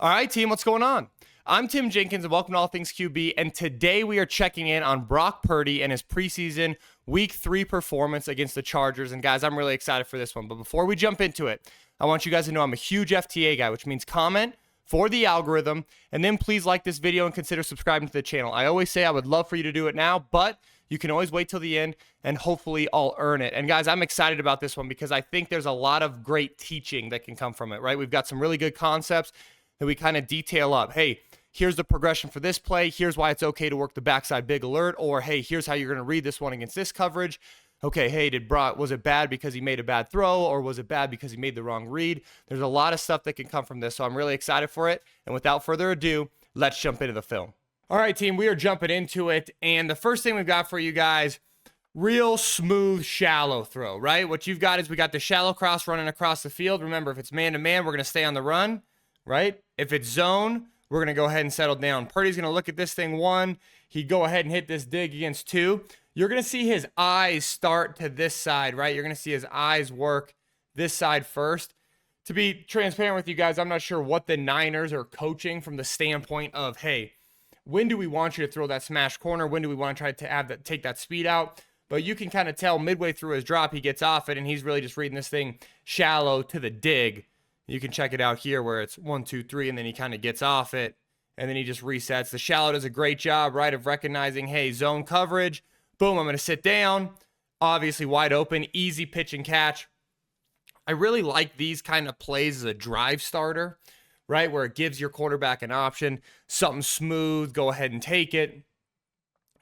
All right, team, what's going on? I'm Tim Jenkins, and welcome to All Things QB, and today we are checking in on Brock Purdy and his preseason Week 3 performance against the Chargers. And guys, I'm really excited for this one. But before we jump into it, I want you guys to know I'm a huge FTA guy, which means comment for the algorithm, and then please like this video and consider subscribing to the channel. I always say I would love for you to do it now, but you can always wait till the end, and hopefully I'll earn it. And guys, I'm excited about this one because I think there's a lot of great teaching that can come from it, right? We've got some really good concepts that we kind of detail up. Hey, here's the progression for this play. Here's why it's okay to work the backside big alert. Or, hey, here's how you're going to read this one against this coverage. Okay, hey, was it bad because he made a bad throw, or was it bad because he made the wrong read? There's a lot of stuff that can come from this, so I'm really excited for it. And without further ado, let's jump into the film. All right, team, we are jumping into it. And the first thing we've got for you guys, real smooth, shallow throw, right? What you've got is we got the shallow cross running across the field. Remember, if it's man-to-man, we're going to stay on the run, right? If it's zone, we're going to go ahead and settle down. Purdy's going to look at this thing one. He'd go ahead and hit this dig against two. You're going to see his eyes start to this side, right? You're going to see his eyes work this side first. To be transparent with you guys, I'm not sure what the Niners are coaching from the standpoint of, hey, when do we want you to throw that smash corner? When do we want to try to take that speed out? But you can kind of tell midway through his drop, he gets off it, and he's really just reading this thing shallow to the dig. You can check it out here where it's 1, 2, 3, and then he kind of gets off it, and then he just resets. The shallow does a great job, right, of recognizing, hey, zone coverage. Boom, I'm going to sit down. Obviously wide open, easy pitch and catch. I really like these kind of plays as a drive starter, right, where it gives your quarterback an option, something smooth, go ahead and take it.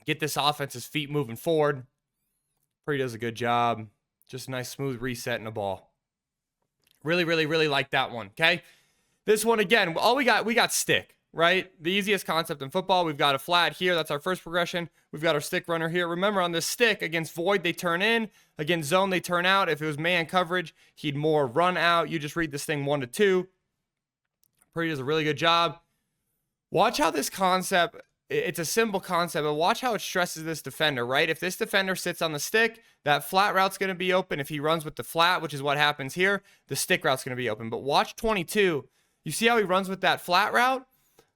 Get this offense's feet moving forward. Purdy does a good job. Just a nice smooth reset and a ball. Really, really, really like that one, okay? This one, again, we got stick, right? The easiest concept in football. We've got a flat here. That's our first progression. We've got our stick runner here. Remember, on this stick, against void, they turn in. Against zone, they turn out. If it was man coverage, he'd more run out. You just read this thing 1 to 2. Purdy does a really good job. Watch how this concept, it's a simple concept, but watch how it stresses this defender, right? If this defender sits on the stick, that flat route's going to be open. If he runs with the flat, which is what happens here, the stick route's going to be open. But watch 22. You see how he runs with that flat route?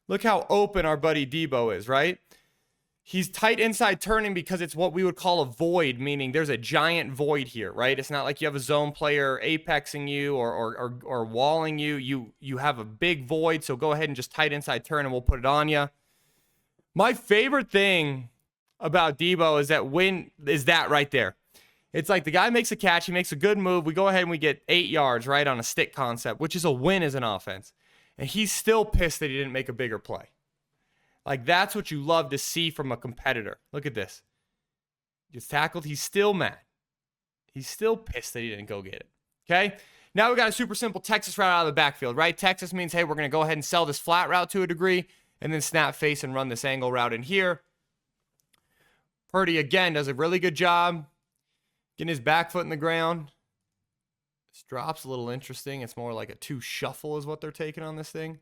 Look how open our buddy Debo is, right? He's tight inside turning because it's what we would call a void, meaning there's a giant void here, right? It's not like you have a zone player apexing you or walling you. You have a big void, so go ahead and just tight inside turn and we'll put it on you. My favorite thing about Debo is that right there. It's like the guy makes a catch, he makes a good move, we go ahead and we get 8 yards, right, on a stick concept, which is a win as an offense. And he's still pissed that he didn't make a bigger play. Like, that's what you love to see from a competitor. Look at this. Gets tackled, he's still mad. He's still pissed that he didn't go get it. Okay? Now we got a super simple Texas route out of the backfield, right? Texas means, hey, we're going to go ahead and sell this flat route to a degree, and then snap face and run this angle route in here. Purdy, again, does a really good job getting his back foot in the ground. This drop's a little interesting. It's more like a 2 shuffle is what they're taking on this thing.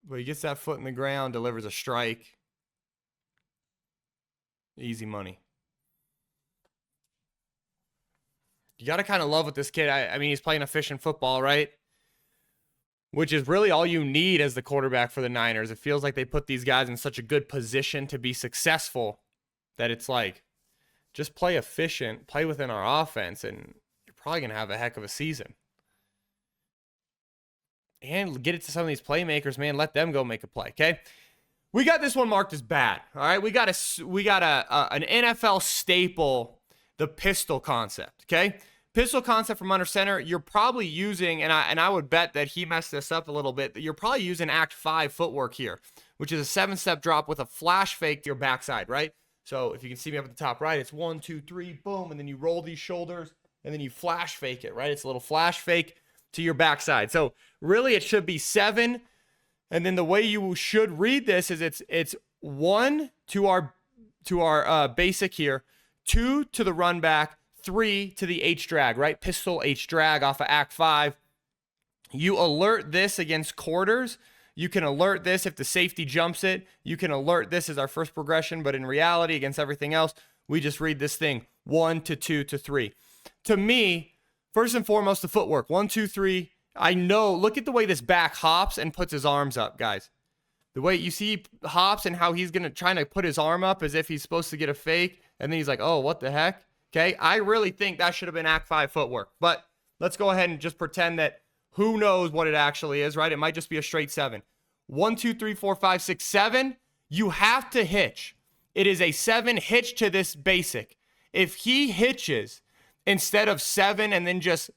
But he gets that foot in the ground, delivers a strike. Easy money. You got to kind of love with this kid. I mean, he's playing efficient football, right? Which is really all you need as the quarterback for the Niners. It feels like they put these guys in such a good position to be successful that it's like, just play efficient, play within our offense, and you're probably going to have a heck of a season. And get it to some of these playmakers, man. Let them go make a play, okay? We got this one marked as bad, all right? We got an NFL staple, the pistol concept, okay? Pistol concept from under center, you're probably using, and I would bet that he messed this up a little bit, you're probably using Act 5 footwork here, which is a 7-step drop with a flash fake to your backside, right? So if you can see me up at the top right, it's 1, 2, 3, boom, and then you roll these shoulders, and then you flash fake it, right? It's a little flash fake to your backside. So really it should be 7, and then the way you should read this is it's 1 to our basic here, 2 to the run back, 3 to the H drag, right? Pistol H drag off of Act 5. You alert this against quarters. You can alert this if the safety jumps it. You can alert this as our first progression, but in reality, against everything else, we just read this thing 1 to 2 to 3. To me, first and foremost, the footwork 1, 2, 3, I know, look at the way this back hops and puts his arms up, guys. The way you see hops and how he's going to try to put his arm up as if he's supposed to get a fake. And then he's like, oh, what the heck? Okay. I really think that should have been Act 5 footwork. But let's go ahead and just pretend that who knows what it actually is, right? It might just be a straight 7. 1, 2, 3, 4, 5, 6, 7. You have to hitch. It is a 7 hitch to this basic. If he hitches instead of 7 and then just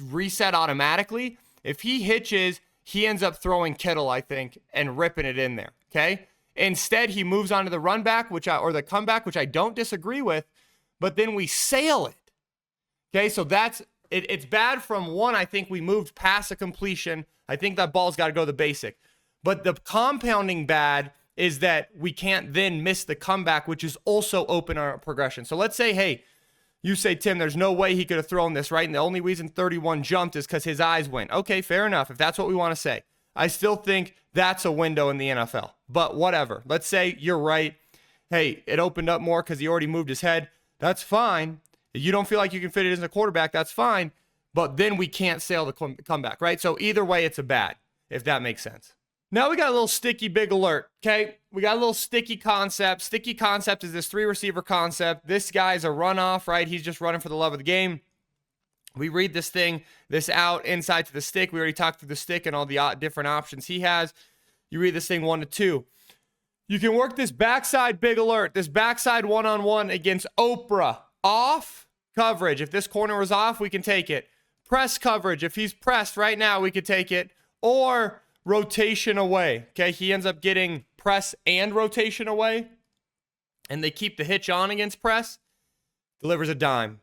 reset automatically, if he hitches, he ends up throwing Kittle, I think, and ripping it in there, okay? Instead, he moves on to the run back, or the comeback, which I don't disagree with, but then we sail it, okay? So that's, it's bad from one, I think we moved past a completion. I think that ball's got to go to the basic. But the compounding bad is that we can't then miss the comeback, which is also open our progression. So let's say, hey, you say, Tim, there's no way he could have thrown this, right? And the only reason 31 jumped is because his eyes went. Okay, fair enough, if that's what we want to say. I still think that's a window in the NFL. But whatever. Let's say you're right. Hey, it opened up more because he already moved his head. That's fine. If you don't feel like you can fit it as a quarterback, that's fine. But then we can't sail the comeback, right? So either way, it's a bad, if that makes sense. Now we got a little sticky big alert, okay? We got a little sticky concept. Sticky concept is this 3-receiver concept. This guy's a runoff, right? He's just running for the love of the game. We read this out inside to the stick. We already talked through the stick and all the different options he has. You read this thing 1 to 2. You can work this backside big alert, this backside one-on-one against Oprah. Off coverage. If this corner was off, we can take it. Press coverage. If he's pressed right now, we could take it. Or rotation away. Okay, he ends up getting press and rotation away, and they keep the hitch on against press. Delivers a dime.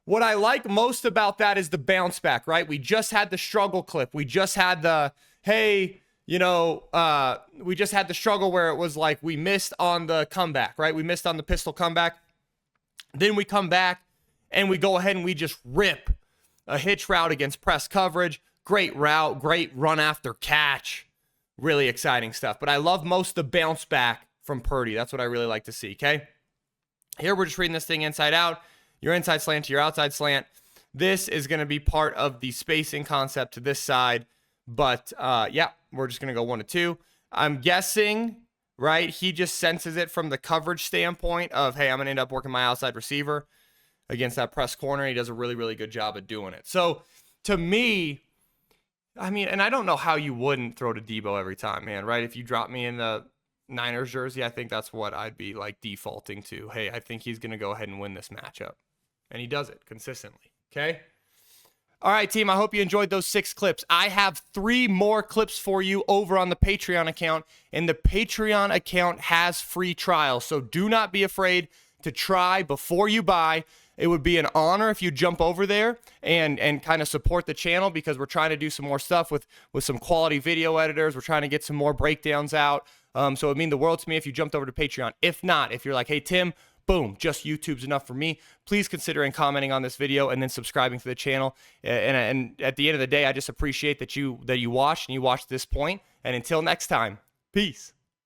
What I like most about that is the bounce back, right? We just had the struggle clip. We just had the, hey, we just had the struggle where it was like we missed on the comeback, right? We missed on the pistol comeback. Then we come back and we go ahead and we just rip a hitch route against press coverage. Great route, great run after catch. Really exciting stuff. But I love most the bounce back from Purdy. That's what I really like to see, okay? Here we're just reading this thing inside out. Your inside slant to your outside slant. This is going to be part of the spacing concept to this side. But, yeah, we're just going to go 1 to 2. I'm guessing, right, he just senses it from the coverage standpoint of, hey, I'm going to end up working my outside receiver against that press corner. He does a really, really good job at doing it. So, to me, I mean, and I don't know how you wouldn't throw to Debo every time, man, right? If you drop me in the Niners jersey, I think that's what I'd be like defaulting to. Hey, I think he's going to go ahead and win this matchup. And he does it consistently, okay? All right, team, I hope you enjoyed those 6 clips. I have 3 more clips for you over on the Patreon account, and the Patreon account has free trials, so do not be afraid to try before you buy. It would be an honor if you jump over there and kind of support the channel, because we're trying to do some more stuff with some quality video editors. We're trying to get some more breakdowns out. So it would mean the world to me if you jumped over to Patreon. If not, if you're like, hey, Tim, boom, just YouTube's enough for me, please consider commenting on this video and then subscribing to the channel. And at the end of the day, I just appreciate that you watched and you watched this point. And until next time, peace.